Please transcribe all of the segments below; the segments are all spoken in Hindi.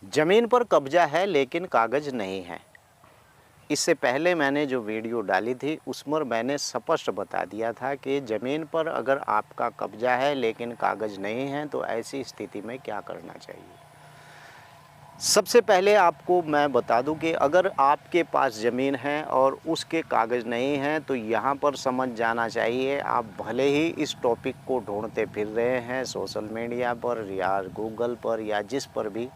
ज़मीन पर कब्जा है लेकिन कागज़ नहीं है। इससे पहले मैंने जो वीडियो डाली थी उसमें मैंने स्पष्ट बता दिया था कि ज़मीन पर अगर आपका कब्जा है लेकिन कागज़ नहीं है तो ऐसी स्थिति में क्या करना चाहिए। सबसे पहले आपको मैं बता दूं कि अगर आपके पास ज़मीन है और उसके कागज़ नहीं हैं तो यहाँ पर समझ जाना चाहिए, आप भले ही इस टॉपिक को ढूंढते फिर रहे हैं सोशल मीडिया पर या गूगल पर या जिस पर भी,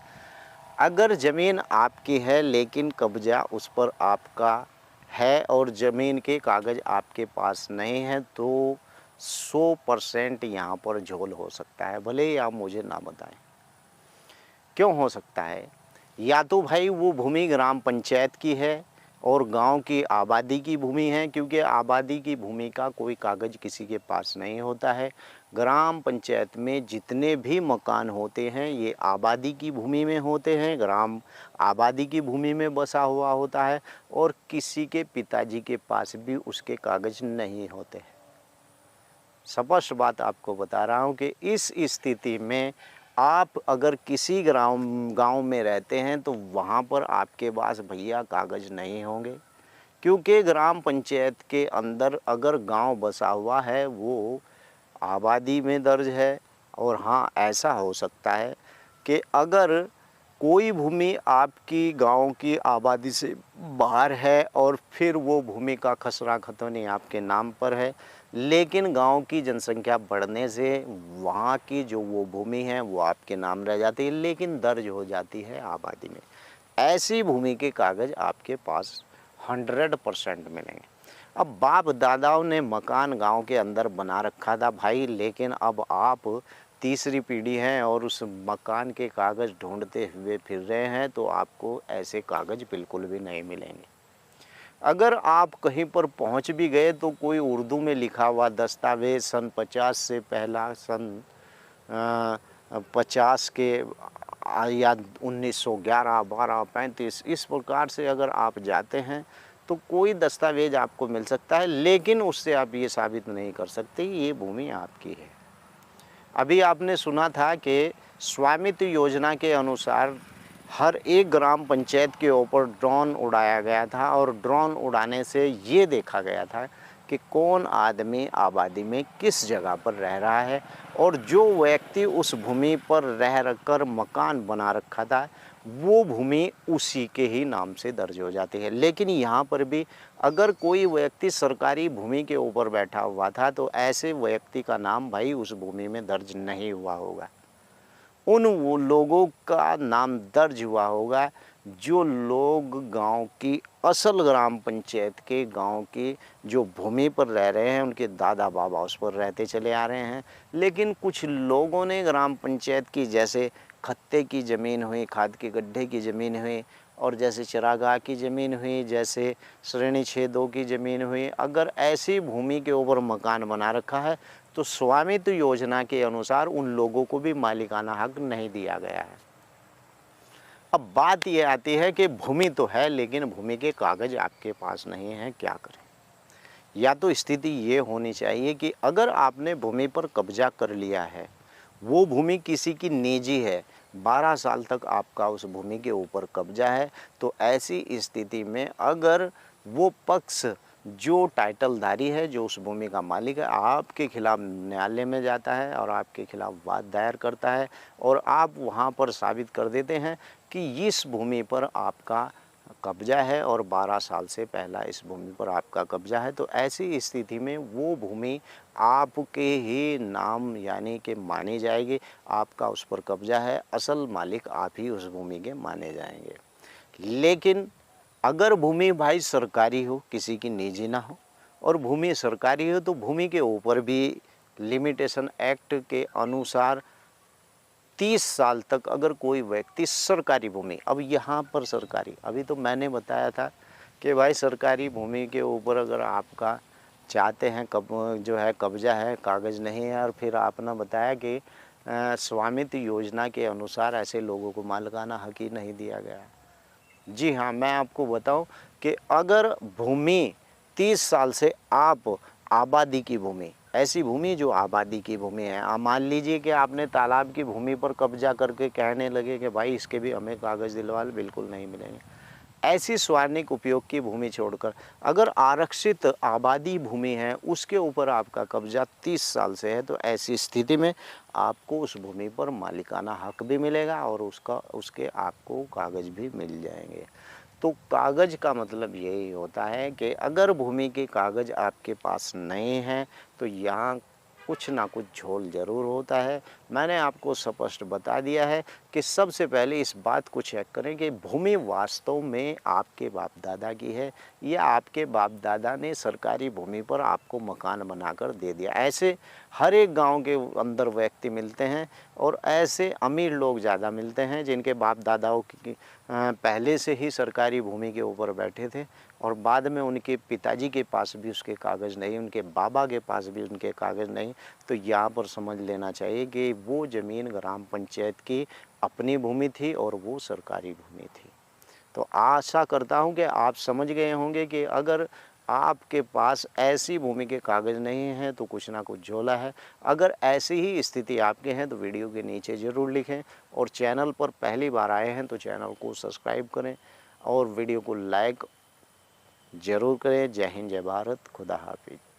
अगर ज़मीन आपकी है लेकिन कब्ज़ा उस पर आपका है और ज़मीन के कागज़ आपके पास नहीं हैं तो 100% यहाँ पर झोल हो सकता है, भले ही आप मुझे ना बताएं। क्यों हो सकता है? या तो भाई वो भूमि ग्राम पंचायत की है और गांव की आबादी की भूमि है, क्योंकि आबादी की भूमि का कोई कागज़ किसी के पास नहीं होता है। ग्राम पंचायत में जितने भी मकान होते हैं ये आबादी की भूमि में होते हैं, ग्राम आबादी की भूमि में बसा हुआ होता है और किसी के पिताजी के पास भी उसके कागज़ नहीं होते हैं। स्पष्ट बात आपको बता रहा हूँ कि इस स्थिति में आप अगर किसी गांव में रहते हैं तो वहाँ पर आपके पास भैया कागज़ नहीं होंगे, क्योंकि ग्राम पंचायत के अंदर अगर गांव बसा हुआ है वो आबादी में दर्ज है। और हाँ, ऐसा हो सकता है कि अगर कोई भूमि आपकी गांव की आबादी से बाहर है और फिर वो भूमि का खसरा खतौनी आपके नाम पर है, लेकिन गांव की जनसंख्या बढ़ने से वहाँ की जो वो भूमि है वो आपके नाम रह जाती है लेकिन दर्ज हो जाती है आबादी में। ऐसी भूमि के कागज़ आपके पास 100% मिलेंगे। अब बाप दादाओं ने मकान गांव के अंदर बना रखा था भाई, लेकिन अब आप तीसरी पीढ़ी हैं और उस मकान के कागज़ ढूंढते हुए फिर रहे हैं तो आपको ऐसे कागज़ बिल्कुल भी नहीं मिलेंगे। अगर आप कहीं पर पहुंच भी गए तो कोई उर्दू में लिखा हुआ दस्तावेज़ सन 50 से पहला, सन 50 के या 1911, 12, 35 इस प्रकार से अगर आप जाते हैं तो कोई दस्तावेज़ आपको मिल सकता है, लेकिन उससे आप ये साबित नहीं कर सकते ये भूमि आपकी है। अभी आपने सुना था कि स्वामित्व योजना के अनुसार हर एक ग्राम पंचायत के ऊपर ड्रोन उड़ाया गया था और ड्रोन उड़ाने से ये देखा गया था कि कौन आदमी आबादी में किस जगह पर रह रहा है और जो व्यक्ति उस भूमि पर रह कर मकान बना रखा था वो भूमि उसी के ही नाम से दर्ज हो जाती है। लेकिन यहाँ पर भी अगर कोई व्यक्ति सरकारी भूमि के ऊपर बैठा हुआ था तो ऐसे व्यक्ति का नाम भाई उस भूमि में दर्ज नहीं हुआ होगा। उन वो लोगों का नाम दर्ज हुआ होगा जो लोग गांव की असल ग्राम पंचायत के गांव की जो भूमि पर रह रहे हैं, उनके दादा बाबा उस पर रहते चले आ रहे हैं। लेकिन कुछ लोगों ने ग्राम पंचायत की जैसे खत्ते की ज़मीन हुई, खाद के गड्ढे की ज़मीन हुई और जैसे चरागाह की ज़मीन हुई, जैसे श्रेणी 6-2 की ज़मीन हुई, अगर ऐसी भूमि के ऊपर मकान बना रखा है तो स्वामित्व योजना के अनुसार उन लोगों को भी मालिकाना हक नहीं दिया गया है। अब बात ये आती है कि भूमि तो है लेकिन भूमि के कागज़ आपके पास नहीं हैं, क्या करें? या तो स्थिति ये होनी चाहिए कि अगर आपने भूमि पर कब्जा कर लिया है, वो भूमि किसी की निजी है, 12 साल तक आपका उस भूमि के ऊपर कब्जा है, तो ऐसी स्थिति में अगर वो पक्ष जो टाइटलधारी है, जो उस भूमि का मालिक है, आपके खिलाफ न्यायालय में जाता है और आपके खिलाफ वाद दायर करता है और आप वहाँ पर साबित कर देते हैं कि इस भूमि पर आपका कब्जा है और 12 साल से पहला इस भूमि पर आपका कब्जा है, तो ऐसी स्थिति में वो भूमि आपके ही नाम यानी कि मानी जाएगी। आपका उस पर कब्जा है, असल मालिक आप ही उस भूमि के माने जाएंगे। लेकिन अगर भूमि भाई सरकारी हो, किसी की निजी ना हो, और भूमि सरकारी हो तो भूमि के ऊपर भी लिमिटेशन एक्ट के अनुसार 30 साल तक अगर कोई व्यक्ति सरकारी भूमि, अब यहाँ पर सरकारी, अभी तो मैंने बताया था कि भाई सरकारी भूमि के ऊपर अगर आपका चाहते हैं जो है कब्जा है, कागज़ नहीं है, और फिर आपने बताया कि स्वामित्व योजना के अनुसार ऐसे लोगों को मालिकाना हक ही नहीं दिया गया है। जी हाँ, मैं आपको बताऊं कि अगर भूमि 30 साल से आप आबादी की भूमि ऐसी भूमि जो आबादी की भूमि है। आप मान लीजिए कि आपने तालाब की भूमि पर कब्जा करके कहने लगे कि भाई इसके भी हमें कागज़ दिलवा लो, बिल्कुल नहीं मिलेंगे। ऐसी सार्वजनिक उपयोग की भूमि छोड़कर अगर आरक्षित आबादी भूमि है उसके ऊपर आपका कब्जा 30 साल से है, तो ऐसी स्थिति में आपको उस भूमि पर मालिकाना हक भी मिलेगा और उसके आपको कागज़ भी मिल जाएंगे। तो कागज़ का मतलब यही होता है कि अगर भूमि के कागज़ आपके पास नहीं हैं तो यहाँ कुछ ना कुछ झोल ज़रूर होता है। मैंने आपको स्पष्ट बता दिया है कि सबसे पहले इस बात को चेक करें कि भूमि वास्तव में आपके बाप दादा की है या आपके बाप दादा ने सरकारी भूमि पर आपको मकान बनाकर दे दिया। ऐसे हर एक गांव के अंदर व्यक्ति मिलते हैं और ऐसे अमीर लोग ज़्यादा मिलते हैं जिनके बाप दादाओं की पहले से ही सरकारी भूमि के ऊपर बैठे थे और बाद में उनके पिताजी के पास भी उसके कागज़ नहीं, उनके बाबा के पास भी उनके कागज़ नहीं। तो यहाँ पर समझ लेना चाहिए कि वो ज़मीन ग्राम पंचायत की अपनी भूमि थी और वो सरकारी भूमि थी। तो आशा करता हूँ कि आप समझ गए होंगे कि अगर आपके पास ऐसी भूमि के कागज़ नहीं हैं तो कुछ ना कुछ झोला है। अगर ऐसी ही स्थिति आपके हैं तो वीडियो के नीचे ज़रूर लिखें और चैनल पर पहली बार आए हैं तो चैनल को सब्सक्राइब करें और वीडियो को लाइक ज़रूर करें। जय हिंद, जय भारत, खुदा हाफिज़।